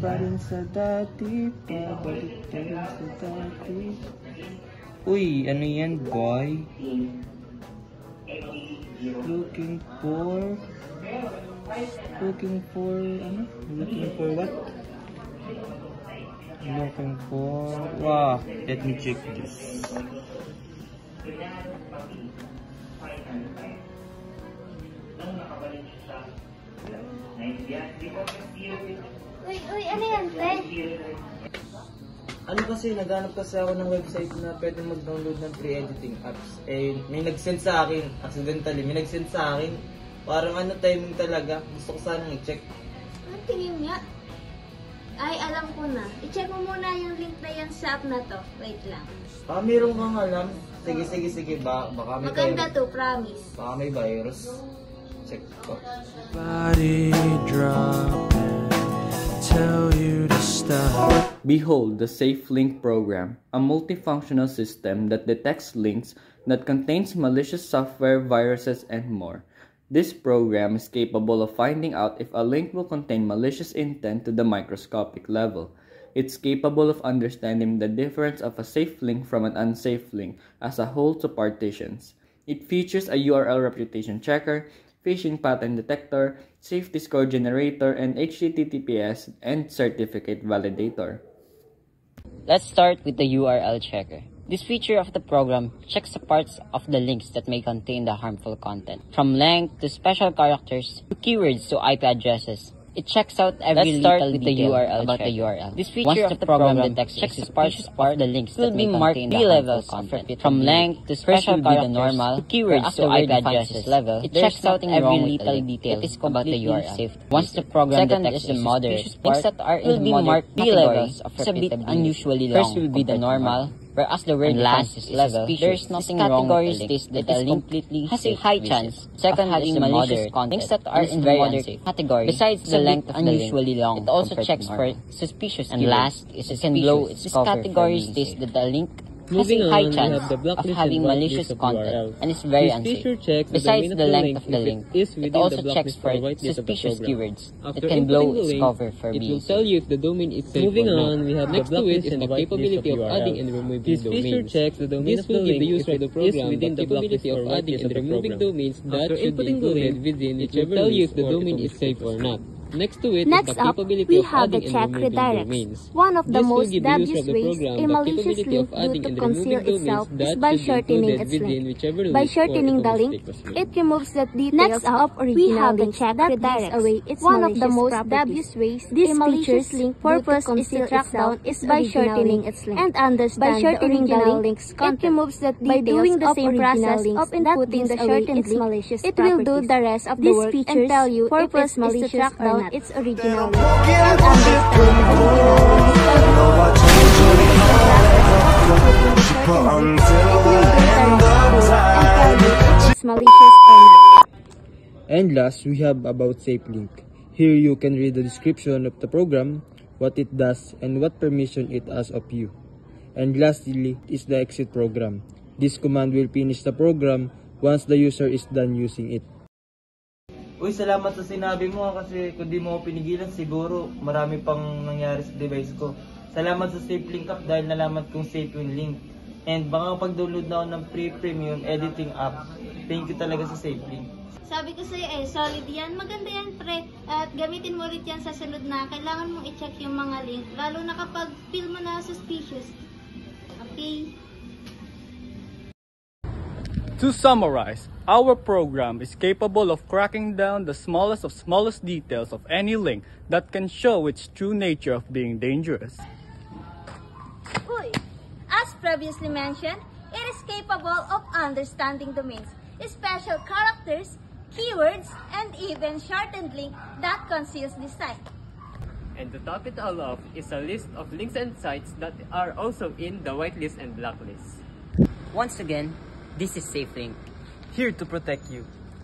pa rin sa dati, pabalik pa rin sa dati. Uy, ano yan, boy? Looking for ano? Looking for what? Looking for, wow, let me check this. Uy, ano yan, te? Ano kasi, naghanap kasi ako ng website na pwede mag-download ng free editing apps. Eh, may nag-send sa akin, accidentally, may nag-send sa akin. Parang ano, timing talaga. Gusto ko sanang i-check. Anong tingin nga? Ay, alam ko na. I-check mo muna yung link na yan sa app na to. Wait lang. Meron kang alam. Sige. Baka may Maganda virus. to, promise. Baka may virus. Check ko. Body drop and tell you to stop. Behold the SafeLink program, a multifunctional system that detects links that contains malicious software, viruses, and more. This program is capable of finding out if a link will contain malicious intent to the microscopic level. It's capable of understanding the difference of a safe link from an unsafe link as a whole to partitions. It features a URL reputation checker, phishing pattern detector, safety score generator, and HTTPS and certificate validator. Let's start with the URL checker. This feature of the program checks the parts of the links that may contain the harmful content, from length to special characters to keywords to IP addresses. It checks out every little detail about the URL. This feature of the program detects checks the parts of the links will be marked B levels content, from length to special characters normal to keywords to IP addresses level. It checks out every little detail about the URL. Once the program detects the moderate links that are in the moderate B levels of repeatability, unusually long. First will be the normal, whereas the word last is level, there is nothing wrong with the link. That is completely has a high chance. Second is the moderate links that are in the moderate category. Besides the length of unusually long, it also checks for suspicious. And last is it can blow its category states that the link has a high chance of having malicious content and is very unsafe. Besides the length of the link, it also checks for suspicious keywords that can blow its cover for being safe. It will tell you if the domain is safe. Moving on, we have next to it is the capability of adding and removing domains. This feature checks the domain of the link give the user the program within the capability of adding and removing domains that should be included within it will tell you if the domain is safe or not. Next to it Next is the up, capability we of have the adding check and removing redirects. domains. One of the This will most give the user obvious of the ways program a the malicious capability link of adding to and conceal removing itself domains is that by should be shortening included its within link. whichever By list or shortening the link, domestic was made. it removes the details of original have the links check that redirects. gives away its One of the malicious most properties. obvious ways This a malicious feature's link purpose to is to conceal track itself down is is by original shortening link. its link. And understand By shortening the original link, link's it content. removes the By details doing the of same original process links of that inputting gives the away shortened its link, malicious it will do properties. the rest of the This work features and tell you if purpose it's is to malicious track or down not. its original link and understand the original links. Malicious or not. And last, we have about SafeLink. Here you can read the description of the program, what it does, and what permission it has of you. And lastly is the exit program. This command will finish the program once the user is done using it. Uy, salamat sa sinabi mo kasi kung di mo ako pinigilan siguro marami pang nangyari sa device ko. Salamat sa SafeLink app dahil nalaman kong safe yung link. And baka pag-download na ako ng free premium editing app. Thank you talaga sa SafeLink. Sabi ko sa'yo solid yan. Maganda yan, pre. At gamitin mo ulit yan sa sunod na. Kailangan mong i-check yung mga link. Lalo na kapag feel mo na suspicious. Okay? To summarize, our program is capable of cracking down the smallest of smallest details of any link that can show its true nature of being dangerous. Uy! As previously mentioned, it is capable of understanding domains, special characters, keywords, and even shortened link that conceals the site. And to top it all off is a list of links and sites that are also in the whitelist and blacklist. Once again, this is SafeLink. Here to protect you.